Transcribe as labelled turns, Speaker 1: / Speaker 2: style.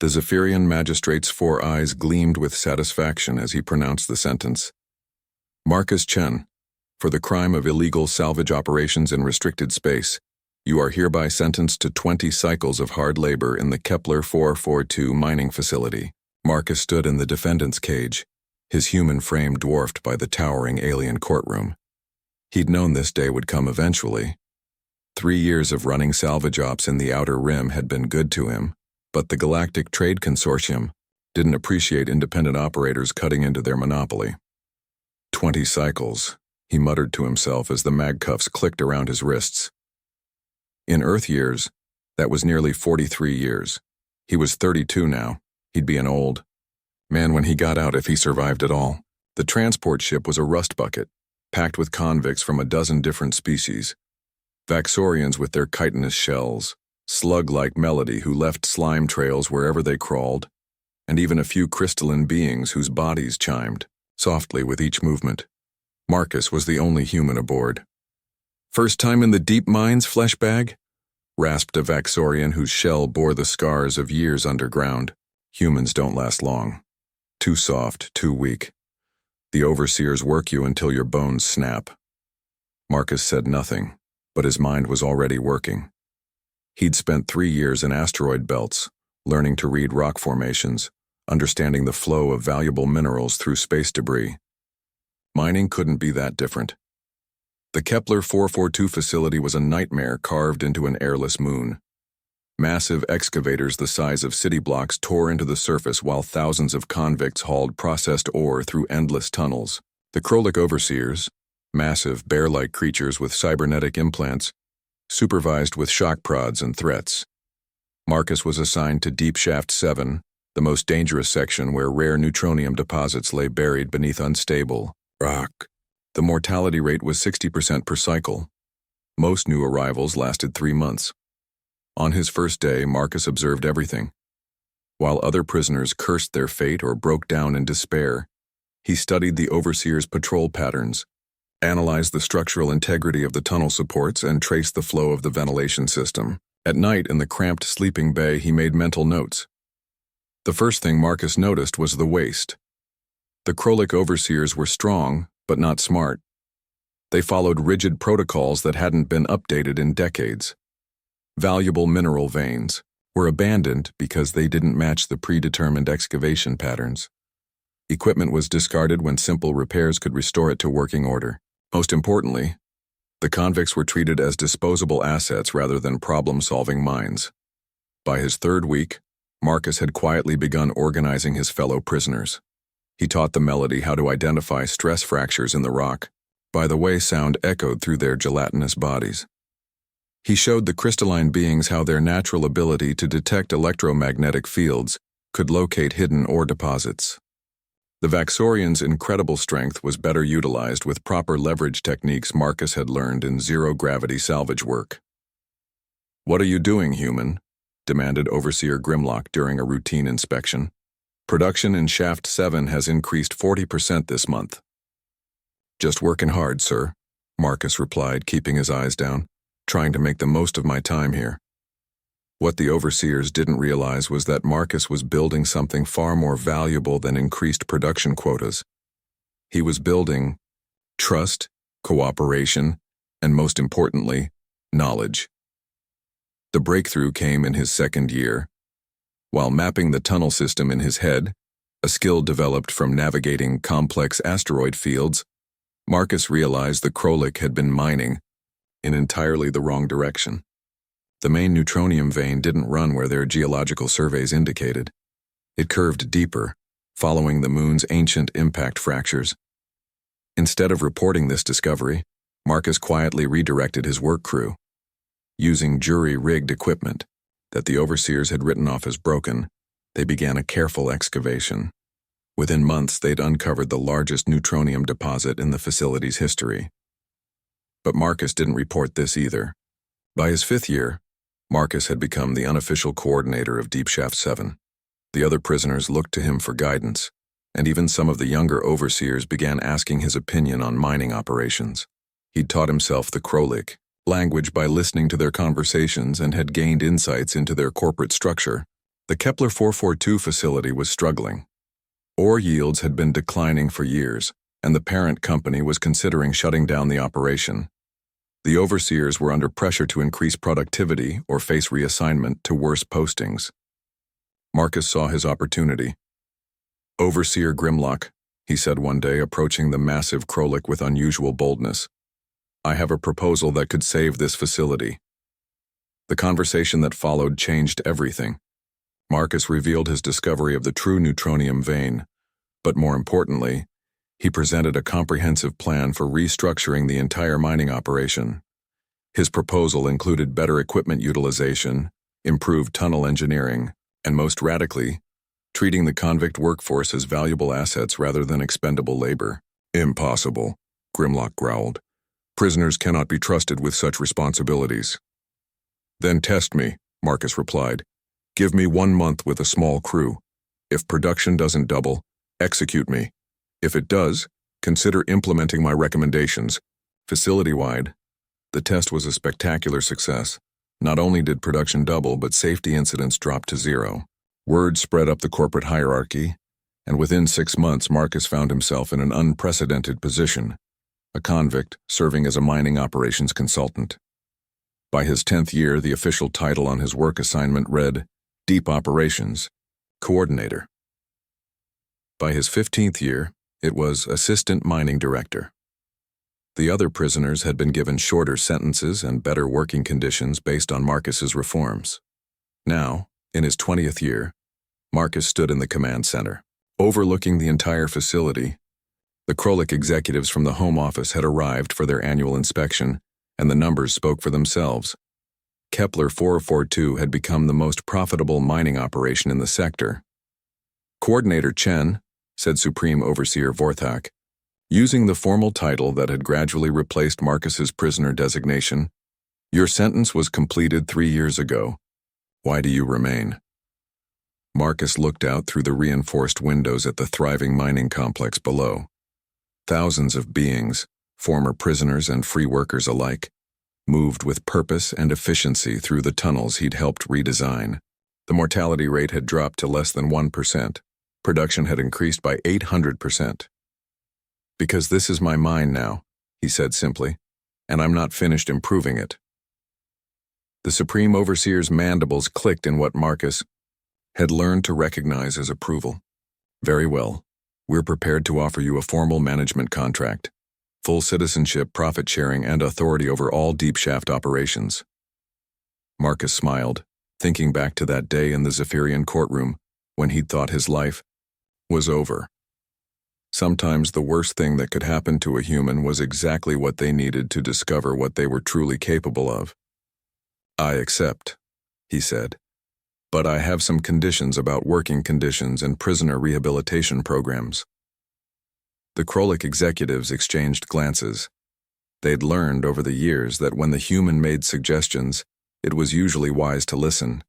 Speaker 1: The Zephyrian magistrate's 4 eyes gleamed with satisfaction as he pronounced the sentence. Marcus Chen, for the crime of illegal salvage operations in restricted space, you are hereby sentenced to 20 cycles of hard labor in the Kepler 442 mining facility. Marcus stood in the defendant's cage, his human frame dwarfed by the towering alien courtroom. He'd known this day would come eventually. 3 years of running salvage ops in the Outer Rim had been good to him, but the Galactic Trade Consortium didn't appreciate independent operators cutting into their monopoly. 20 cycles, he muttered to himself as the mag cuffs clicked around his wrists. In Earth years, that was nearly 43 years. He was 32 now. He'd be an old man when he got out if he survived at all. The transport ship was a rust bucket, packed with convicts from a dozen different species. Vaxorians with their chitinous shells, slug-like Melody who left slime trails wherever they crawled, and even a few crystalline beings whose bodies chimed softly with each movement. Marcus was the only human aboard. "First time in the deep mines, flesh bag?" rasped a Vaxorian whose shell bore the scars of years underground. Humans don't last long. Too soft, too weak. The overseers work you until your bones snap. Marcus said nothing, but his mind was already working. He'd spent 3 years in asteroid belts, learning to read rock formations, understanding the flow of valuable minerals through space debris. Mining couldn't be that different. The Kepler 442 facility was a nightmare carved into an airless moon. Massive excavators the size of city blocks tore into the surface while thousands of convicts hauled processed ore through endless tunnels. The Krolak overseers, massive bear-like creatures with cybernetic implants, supervised with shock prods and threats. Marcus was assigned to Deep Shaft 7, the most dangerous section where rare neutronium deposits lay buried beneath unstable rock. The mortality rate was 60% per cycle. Most new arrivals lasted 3 months. On his first day, Marcus observed everything. While other prisoners cursed their fate or broke down in despair, he studied the overseers' patrol patterns, analyzed the structural integrity of the tunnel supports, and traced the flow of the ventilation system. At night, in the cramped sleeping bay, he made mental notes. The first thing Marcus noticed was the waste. The Krolak overseers were strong, but not smart. They followed rigid protocols that hadn't been updated in decades. Valuable mineral veins were abandoned because they didn't match the predetermined excavation patterns. Equipment was discarded when simple repairs could restore it to working order. Most importantly, the convicts were treated as disposable assets rather than problem-solving minds. By his 3rd week, Marcus had quietly begun organizing his fellow prisoners. He taught the Melody how to identify stress fractures in the rock, by the way sound echoed through their gelatinous bodies. He showed the crystalline beings how their natural ability to detect electromagnetic fields could locate hidden ore deposits. The Vaxorians' incredible strength was better utilized with proper leverage techniques Marcus had learned in zero-gravity salvage work. "What are you doing, human?" demanded Overseer Grimlock during a routine inspection. "Production in Shaft 7 has increased 40% this month." "Just working hard, sir," Marcus replied, keeping his eyes down, "trying to make the most of my time here." What the overseers didn't realize was that Marcus was building something far more valuable than increased production quotas. He was building trust, cooperation, and most importantly, knowledge. The breakthrough came in his 2nd year. While mapping the tunnel system in his head, a skill developed from navigating complex asteroid fields, Marcus realized the Krolak had been mining in entirely the wrong direction. The main neutronium vein didn't run where their geological surveys indicated. It curved deeper, following the moon's ancient impact fractures. Instead of reporting this discovery, Marcus quietly redirected his work crew. Using jury-rigged equipment that the overseers had written off as broken, they began a careful excavation. Within months, they'd uncovered the largest neutronium deposit in the facility's history. But Marcus didn't report this either. By his 5th year, Marcus had become the unofficial coordinator of Deep Shaft 7. The other prisoners looked to him for guidance, and even some of the younger overseers began asking his opinion on mining operations. He'd taught himself the Krolak language by listening to their conversations and had gained insights into their corporate structure. The Kepler 442 facility was struggling. Ore yields had been declining for years, and the parent company was considering shutting down the operation. The overseers were under pressure to increase productivity or face reassignment to worse postings. Marcus saw his opportunity. "Overseer Grimlock," he said one day, approaching the massive Krolik with unusual boldness, "I have a proposal that could save this facility." The conversation that followed changed everything. Marcus revealed his discovery of the true neutronium vein, but more importantly, he presented a comprehensive plan for restructuring the entire mining operation. His proposal included better equipment utilization, improved tunnel engineering, and most radically, treating the convict workforce as valuable assets rather than expendable labor. "Impossible," Grimlock growled. "Prisoners cannot be trusted with such responsibilities." "Then test me," Marcus replied. "Give me 1 month with a small crew. If production doesn't double, execute me. If it does, consider implementing my recommendations." Facility-wide, the test was a spectacular success. Not only did production double, but safety incidents dropped to 0. Word spread up the corporate hierarchy, and within 6 months Marcus found himself in an unprecedented position, a convict serving as a mining operations consultant. By his 10th year, the official title on his work assignment read, Deep Operations Coordinator. By his 15th year, it was Assistant Mining Director. The other prisoners had been given shorter sentences and better working conditions based on Marcus's reforms. Now, in his 20th year, Marcus stood in the command center, overlooking the entire facility. The Krolik executives from the Home Office had arrived for their annual inspection, and the numbers spoke for themselves. Kepler 442 had become the most profitable mining operation in the sector. "Coordinator Chen," said Supreme Overseer Vorthak, using the formal title that had gradually replaced Marcus's prisoner designation, "your sentence was completed 3 years ago. Why do you remain?" Marcus looked out through the reinforced windows at the thriving mining complex below. Thousands of beings, former prisoners and free workers alike, moved with purpose and efficiency through the tunnels he'd helped redesign. The mortality rate had dropped to less than 1%. Production had increased by 800%. "Because this is my mine now," he said simply, "and I'm not finished improving it." The Supreme Overseer's mandibles clicked in what Marcus had learned to recognize as approval. "Very well. We're prepared to offer you a formal management contract, full citizenship, profit sharing, and authority over all deep shaft operations." Marcus smiled, thinking back to that day in the Zephyrian courtroom when he'd thought his life was over. Sometimes the worst thing that could happen to a human was exactly what they needed to discover what they were truly capable of. "I accept," he said, "but I have some conditions about working conditions and prisoner rehabilitation programs." The Krolik executives exchanged glances. They'd learned over the years that when the human made suggestions, it was usually wise to listen.